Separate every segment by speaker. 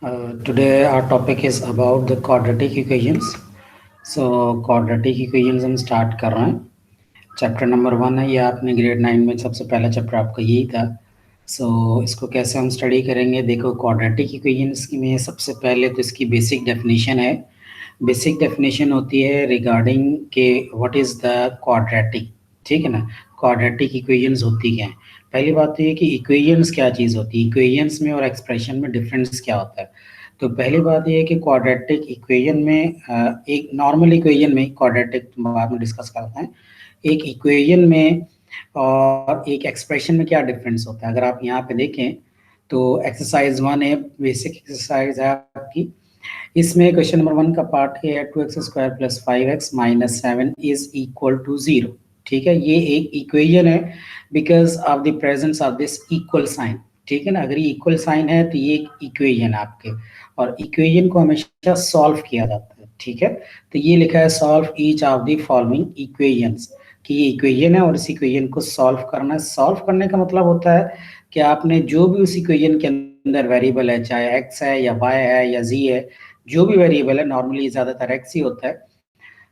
Speaker 1: Today our topic is about the quadratic equations. So quadratic equations हम start कर रहे हैं. चैप्टर नंबर 1 है, ये आपने ग्रेड 9 में सबसे पहला चैप्टर आपका यही था. इसको कैसे हम स्टडी करेंगे. देखो, क्वाड्रेटिक इक्वेशंस में सबसे पहले तो इसकी बेसिक डेफिनेशन है. बेसिक डेफिनेशन होती है रिगार्डिंग के व्हाट इज़ द क्वाड्रेटिक. ठीक है ना. क्वाड्रेटिक इक्वेशंस होती क्या है. पहली बात तो ये कि इक्वेशंस क्या चीज़ होती है. इक्वेशंस में और एक्सप्रेशन में डिफरेंस क्या होता है. तो पहली बात ये है कि क्वाड्रेटिक इक्वेशन में एक नॉर्मल इक्वेशन में, क्वाड्रेटिक बाद में डिस्कस करते हैं, एक इक्वेशन में और एक एक्सप्रेशन में क्या डिफरेंस होता है. अगर आप यहाँ पे देखें तो एक्सरसाइज 1 है, बेसिक एक्सरसाइज है आपकी. इसमें क्वेश्चन नंबर 1 का पार्ट है 2x² + 5x - 7 = 0. ठीक है, ये एक इक्वेशन है because of the presence of this equal sign. ठीक है ना. अगर ये इक्वल साइन है तो ये एक इक्वेशन है आपके, और इक्वेशन को हमेशा सॉल्व किया जाता है. ठीक है, तो ये लिखा है solve each of the following equations, कि ये इक्वेशन है और इस इक्वेशन को सॉल्व करना है. सॉल्व करने का मतलब होता है कि आपने जो भी उस इक्वेशन के अंदर वेरिएबल है, चाहे x है या y है या z है, जो भी वेरिएबल है, नॉर्मली ज़्यादातर x ही होता है,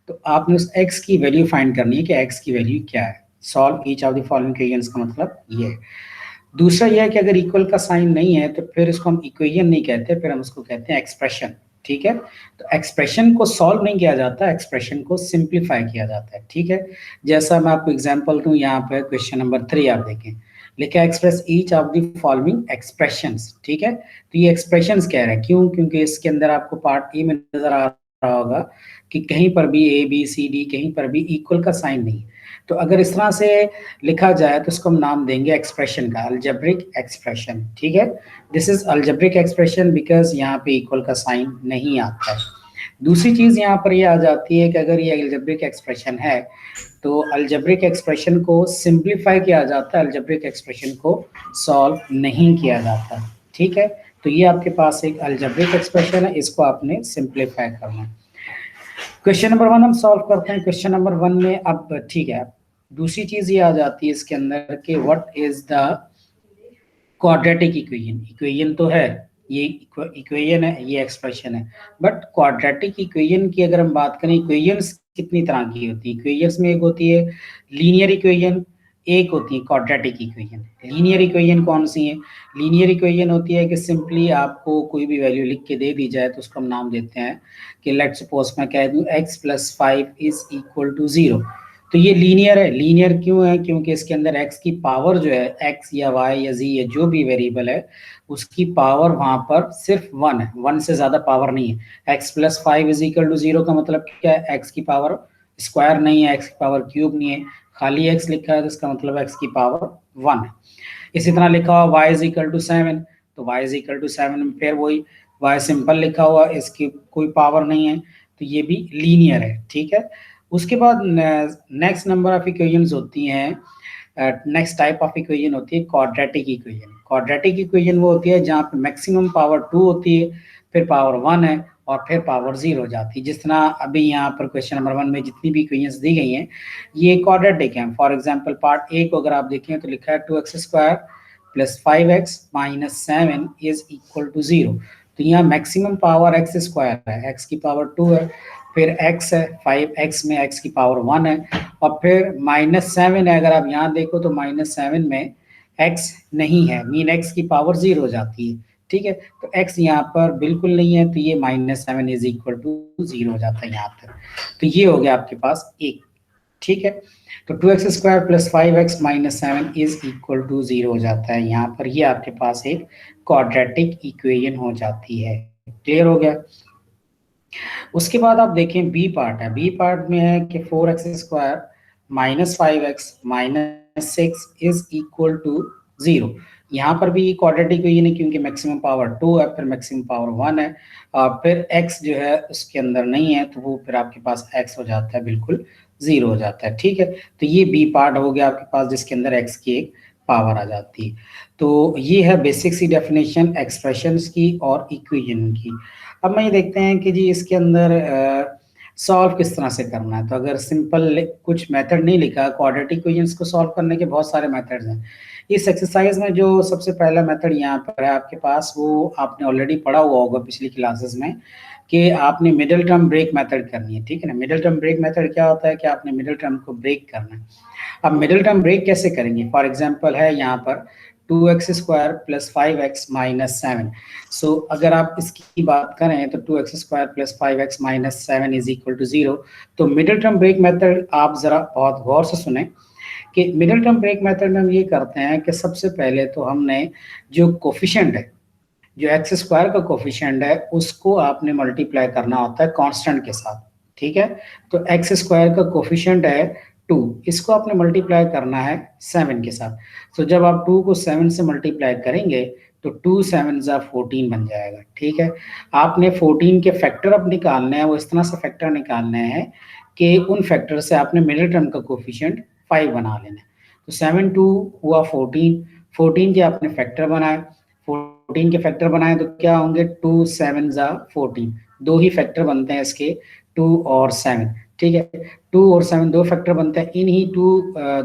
Speaker 1: तो आपने उस x की वैल्यू फाइंड करनी है कि x की वैल्यू क्या है. Solve each of the following equations का मतलब ये है. दूसरा यह है कि अगर इक्वल का साइन नहीं है तो फिर इसको हम इक्वेशन नहीं कहते, फिर हम उसको कहते हैं एक्सप्रेशन. ठीक है, तो एक्सप्रेशन को सॉल्व नहीं किया जाता, एक्सप्रेशन को सिंप्लीफाई किया जाता है. ठीक है, जैसा मैं आपको एग्जांपल दूं, यहाँ पे क्वेश्चन नंबर 3 आप देखें, लिखा है express each of the following expressions. ठीक है, तो ये एक्सप्रेशंस कह रहे हैं, क्यों? क्योंकि इसके अंदर आपको पार्ट ए में नजर आ रहा होगा कि कहीं पर भी ए बी सी डी कहीं पर भी इक्वल का साइन नहीं. तो अगर इस तरह से लिखा जाए तो इसको हम नाम देंगे एक्सप्रेशन का, अलजेब्रिक एक्सप्रेशन. ठीक है, this is algebraic expression because यहाँ पे इक्वल का साइन नहीं आता है. दूसरी चीज यहाँ पर ये आ जाती है कि अगर ये अलजेब्रिक एक्सप्रेशन है तो अलजेब्रिक एक्सप्रेशन को सिंप्लीफाई किया जाता है, अलजेब्रिक एक्सप्रेशन को सॉल्व नहीं किया जाता. ठीक है, तो ये आपके पास एक अलजेब्रिक एक्सप्रेशन है, इसको आपने सिंप्लीफाई करना है. क्वेश्चन नंबर 1 हम सॉल्व करते हैं. क्वेश्चन नंबर 1 में अब ठीक है, दूसरी चीज ये आ जाती है इसके अंदर कि what is the quadratic equation. Equation तो है, ये इक्वेशन है, ये एक्सप्रेशन है, बट क्वाड्रेटिक इक्वेशन की अगर हम बात करें, इक्वेशंस कितनी तरह की होती है. इक्वेशंस में एक होती है लीनियर इक्वेशन, एक होती है क्वाड्रेटिक इक्वेशन. लीनियर इक्वेशन कौन सी है. लीनियर इक्वेशन होती है कि सिंपली आपको कोई भी वैल्यू लिख के दे दी जाए तो उसको हम नाम देते हैं कि लेट्स सपोज मैं कह दूं x + 5 = 0. तो ये लीनियर है. लीनियर क्यों है? क्योंकि इसके अंदर x की पावर जो है, x या y या z या जो भी वेरिएबल है, उसकी पावर वहां पर सिर्फ 1 है, 1 से ज्यादा पावर नहीं है. x + 5 = 0 का मतलब क्या है? x की पावर स्क्वायर नहीं है, x की पावर क्यूब नहीं है, खाली x लिखा है तो इसका मतलब x की पावर 1 है. इसी तरह लिखा हुआ y = 7, तो y = 7 में फिर वही y सिंपल लिखा हुआ, इसकी कोई पावर नहीं है, तो ये भी लीनियर है. ठीक है, उसके बाद नेक्स्ट नंबर ऑफ इक्वेशंस होती हैं, नेक्स्ट टाइप ऑफ इक्वेशन होती है क्वाड्रेटिक इक्वेशन. क्वाड्रेटिक इक्वेशन वो होती है जहाँ पे मैक्सिमम पावर 2 होती है, फिर पावर 1 है और फिर पावर 0 हो जाती है. जिस तरह अभी यहाँ पर क्वेश्चन नंबर 1 में जितनी भी इक्वेशंस दी गई हैं ये क्वाड्रेटिक हैं. फॉर एग्जांपल पार्ट ए को अगर आप देखें तो लिखा है 2x² + 5x - 7 = 0. तो यहाँ मैक्सिमम पावर x² है, x की पावर 2 है, फिर x है, 5x में x की पावर 1 है, और फिर -7 है. अगर आप यहाँ देखो तो -7 में x नहीं है, मीन x की पावर 0 हो जाती है. ठीक है, तो x यहाँ पर बिल्कुल नहीं है, तो ये -7 = 0 हो जाता है यहाँ पर. तो ये हो गया आपके पास एक. ठीक है, तो 2x² + 5x - 7 = 0 हो जाता है यहाँ पर. ये आपके पास एक क्वाड्रेटिक इक्वेशन हो जाती है. क्लियर हो गया. उसके बाद आप देखें बी पार्ट है. बी पार्ट में है कि 4x² - 5x - 6 = 0. यहाँ पर भी क्वाड्रेटिक इक्वेशन है क्योंकि मैक्सिमम पावर 2 है, फिर मैक्सिमम पावर 1 है, फिर x जो है उसके अंदर नहीं है, तो वो फिर आपके पास x हो जाता है, बिल्कुल 0 हो जाता है. ठीक है, तो ये बी पार्ट हो गया आपके पास जिसके अंदर x की एक पावर आ जाती है. तो ये है बेसिक सी डेफिनेशन एक्सप्रेशंस की और इक्वेशन की. अब मैं ये देखते हैं कि जी इसके अंदर सॉल्व किस तरह से करना है. तो अगर सिंपल कुछ मेथड नहीं लिखा, क्वाड्रेटिक इक्वेशंस को सॉल्व करने के बहुत सारे मेथड्स हैं. इस एक्सरसाइज में जो सबसे पहला मेथड यहाँ पर है आपके पास, वो आपने ऑलरेडी पढ़ा हुआ होगा पिछली क्लासेस में, कि आपने मिडिल टर्म ब्रेक मेथड करनी है, ठीक है ना। मिडिल टर्म ब्रेक मेथड क्या होता है कि आपने मिडिल टर्म को ब्रेक करना है। अब मिडिल टर्म ब्रेक कैसे करेंगे? फॉर एग्जांपल है यहाँ पर 2x² + 5x - 7। सो अगर आप इसकी बात करें तो 2x² + 5x - 7 = 0। तो मिडिल टर्म ब्रेक मेथड आप जरा बहुत गौर से सुने कि मिडिल टर्म ब्रेक मेथड में हम ये करते हैं कि सबसे पहले तो हमने जो कोफिशिएंट है, जो x² का कोफिशिएंट है, उसको आपने मल्टीप्लाई करना होता है कांस्टेंट के साथ, ठीक है। तो x² का कोफिशिएंट है 2, इसको आपने मल्टीप्लाई करना है 7 के साथ। तो जब आप 2 को 7 से मल्टीप्लाई करेंगे तो 2 7 ज़ा 14 बन जाएगा, ठीक है। आपने 14 के फैक्टर अब निकालने हैं, वो इस तरह से फैक्टर निकालने हैं कि उन फैक्टर से आपने मिडिल टर्म का कोफिशिएंट 5 बना लेना है। तो 7 2 हुआ 14, 14 के आपने फैक्टर बनाए, 14 के फैक्टर बनाए तो क्या होंगे? 2 7 ज़ा 14, दो ही फैक्टर बनते हैं इसके, 2 और 7, ठीक है। 2 और 7 दो फैक्टर बनते हैं, इन्हीं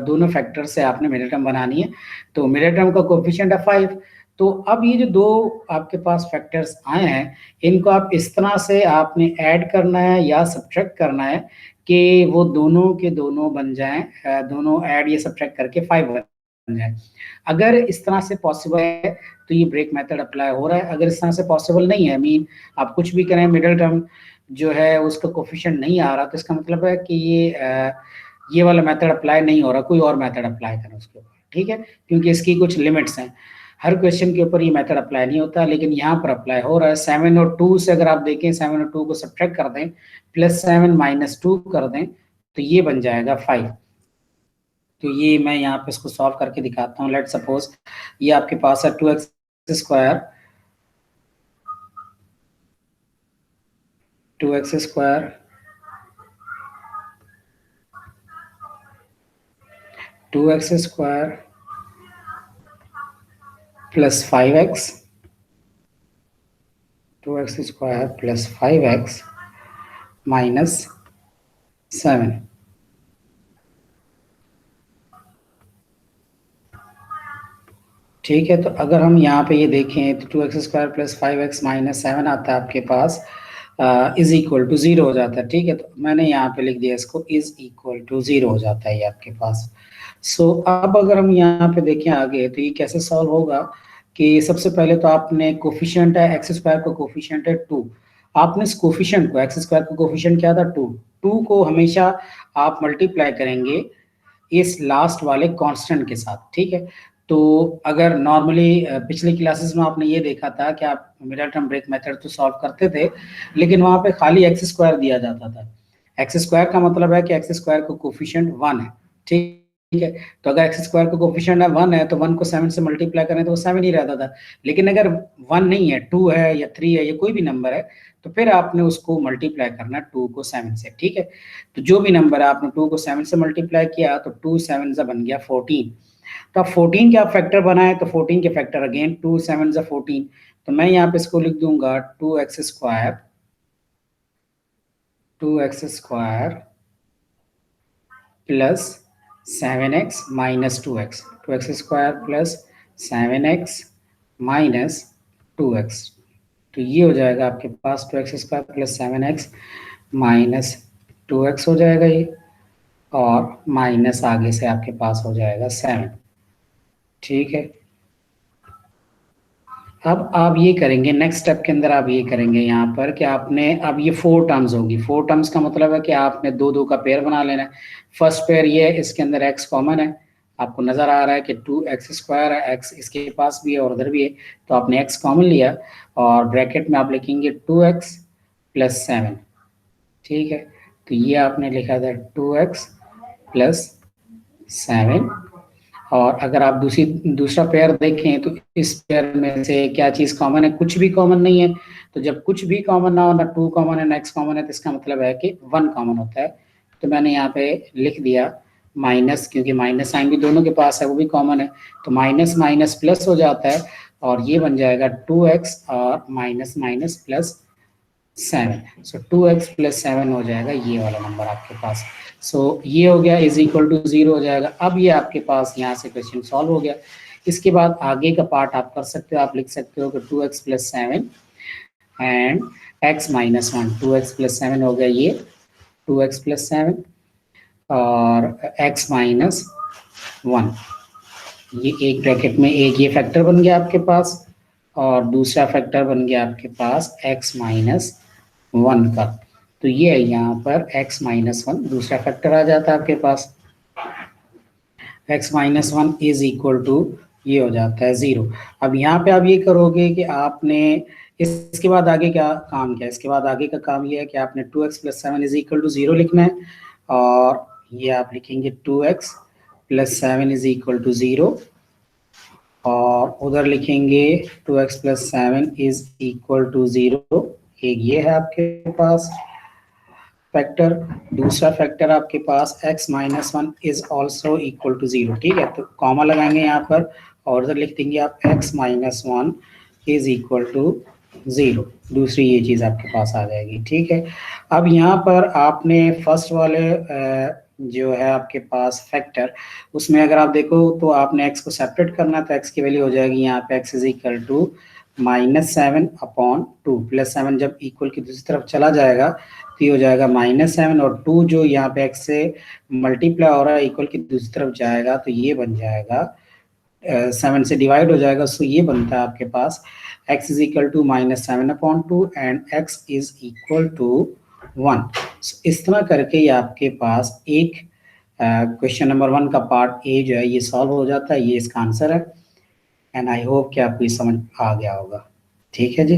Speaker 1: दोनों फैक्टर से आपने मिडिल टर्म बनानी है। तो मिडिल टर्म का कोफिशिएंट है 5। तो अब ये जो दो आपके पास फैक्टर्स आए हैं, इनको आप इस तरह से आपने ऐड करना है या सब्ट्रैक्ट करना है कि वो दोनों के दोनों बन जाएं, दोनों ऐड या सब्ट्रैक्ट करके 5 बन जाए। अगर इस तरह से पॉसिबल है तो ये ब्रेक मेथड अप्लाई हो रहा है। अगर इस तरह से पॉसिबल नहीं है, मीन आप कुछ भी करें, मिडिल टर्म जो है उसका कोफिशिएंट नहीं आ रहा, तो इसका मतलब है कि ये वाला मेथड अप्लाई नहीं हो रहा, कोई और मेथड अप्लाई करें उसके ऊपर, ठीक है, क्योंकि इसकी कुछ लिमिट्स हैं। हर क्वेश्चन के ऊपर ये मेथड अप्लाई नहीं होता, लेकिन यहाँ पर अप्लाई हो रहा है। 7 और 2 से अगर आप देखें, 7 और 2 को सब्ट्रैक्ट कर दें, +7 - 2 कर दें, तो ये बन जाएगा 5। तो ये मैं यहाँ पे इसको सॉल्व करके दिखाता हूँ। लेट सपोज ये आपके पास है 2x² 2x² + 5x 2x² + 5x - 7। ठीक है, तो अगर हम यहाँ पे ये देखें तो 2x² + 5x - 7 आता है आपके पास, = 0 हो जाता है, ठीक है। तो मैंने यहाँ पे लिख दिया इसको, = 0 हो जाता है ये आपके पास। सो अब अगर हम यहाँ पे देखें आगे, तो ये कैसे सॉल्व होगा कि सबसे पहले तो आपने कोफिशिएंट है x² का कोफिशिएंट है 2, आपने इस कोफिशिएंट को, x² का कोफिशिएंट क्या था 2, 2 को हमेशा आप मल्टीप्लाई करेंगे इस लास्ट वाले कांस्टेंट के साथ, ठीक है। तो अगर नॉर्मली पिछली क्लासेस में आपने ये देखा था कि आप मिडिल टर्म ब्रेक मेथड तो सॉल्व करते थे, लेकिन वहां पे खाली x² दिया जाता था। x² का मतलब है कि x² का कोफिशिएंट 1 है, ठीक है। तो अगर x² का कोफिशिएंट 1 है तो 1 को 7 से मल्टीप्लाई करें तो वो 7 ही रहता था। लेकिन अगर 1 नहीं है, 2 है या 3 है या कोई भी नंबर है, तो फिर आपने उसको मल्टीप्लाई करना 2 को 7 से, ठीक है। तो जो भी नंबर है आपने 2 को 7 से मल्टीप्लाई किया तो 2 7 ज़ा बन गया 14। तो अब 14 के आप फैक्टर बनाए तो 14 के फैक्टर अगेन 2 7 ज़ा 14। तो मैं यहाँ पे इसको लिख दूंगा 2x² + 7x - 2x, 2x² + 7x - 2x। तो ये हो जाएगा आपके पास 2x² + 7x - 2x हो जाएगा ये, और माइनस आगे से आपके पास हो जाएगा 7, ठीक है। अब आप ये करेंगे, नेक्स्ट स्टेप के अंदर आप ये करेंगे यहाँ पर कि आपने अब ये 4 टर्म्स होगी। 4 टर्म्स का मतलब है कि आपने 2 2 का पेयर बना लेना है। फर्स्ट पेयर ये है, इसके अंदर x कॉमन है, आपको नजर आ रहा है कि 2x² है, x इसके पास भी है और उधर भी है, तो आपने x कॉमन लिया और ब्रैकेट में आप लिखेंगे 2x + 7, ठीक है। तो ये आपने लिखा था 2x + 7। और अगर आप दूसरा पेयर देखें तो इस पेयर में से क्या चीज कॉमन है? कुछ भी कॉमन नहीं है। तो जब कुछ भी कॉमन ना हो, ना 2 कॉमन है ना x कॉमन है, तो इसका मतलब है कि 1 कॉमन होता है। तो मैंने यहाँ पे लिख दिया माइनस, क्योंकि माइनस साइन भी दोनों के पास है, वो भी कॉमन है, तो माइनस माइनस प्लस हो जाता है और ये बन जाएगा 2x और माइनस माइनस प्लस 7। सो 2x + 7 हो जाएगा ये वाला नंबर आपके पास। सो ये हो गया, = 0 हो जाएगा। अब ये आपके पास यहाँ से क्वेश्चन सॉल्व हो गया। इसके बाद आगे का पार्ट आप कर सकते हो, आप लिख सकते हो कि 2x plus 7 and x minus 1। 2x plus 7 हो गया ये 2x प्लस 7 और x माइनस 1, ये एक ब्रैकेट में एक ये फैक्टर बन गया आपके पास और दूसरा फैक्टर बन गया आपके पास x माइनस 1 का। तो ये है यहाँ पर x माइनस 1 दूसरा फैक्टर आ जाता है आपके पास। x minus 1 is equal to ये हो जाता है 0। अब यहाँ पे आप ये करोगे कि आपने इसके बाद आगे क्या काम किया, इसके बाद आगे का काम ये है कि आपने 2x plus 7 is equal to 0 लिखना है और ये आप लिखेंगे 2x plus 7 is equal to 0 और उधर लिखेंगे 2x plus 7 is equal to 0। एक ये है आपके पास फैक्टर, दूसरा फैक्टर आपके पास x minus 1 is also equal to 0। ठीक है, तो कॉमा लगाएंगे यहाँ पर और उधर लिख देंगे आप x minus 1 is equal to 0। दूसरी ये चीज़ आपके पास आ जाएगी। ठीक है, अब यहाँ पर आपने फर्स्ट वाले जो है आपके पास फैक्टर, उसमें अगर आप देखो तो आपने x को सेपरेट करना है तो x की वैल्यू हो जाएगी यहाँ पे x is equal to -7 upon 2। Plus 7 जब इक्वल की दूसरी तरफ चला जाएगा तो ये हो जाएगा -7 और 2 जो यहाँ पे x से मल्टीप्लाई हो रहा है इक्वल की दूसरी तरफ जाएगा तो ये बन जाएगा 7 से डिवाइड हो जाएगा। सो ये बनता है आपके पास x is equal to -7 upon 2 and x is equal to 1। इस तरह करके ये आपके पास एक क्वेश्चन नंबर 1 का पार्ट ए जो है ये सॉल्व हो जाता है। ये इसका आंसर है एंड आई होप कि आपको ये समझ आ गया होगा। ठीक है जी।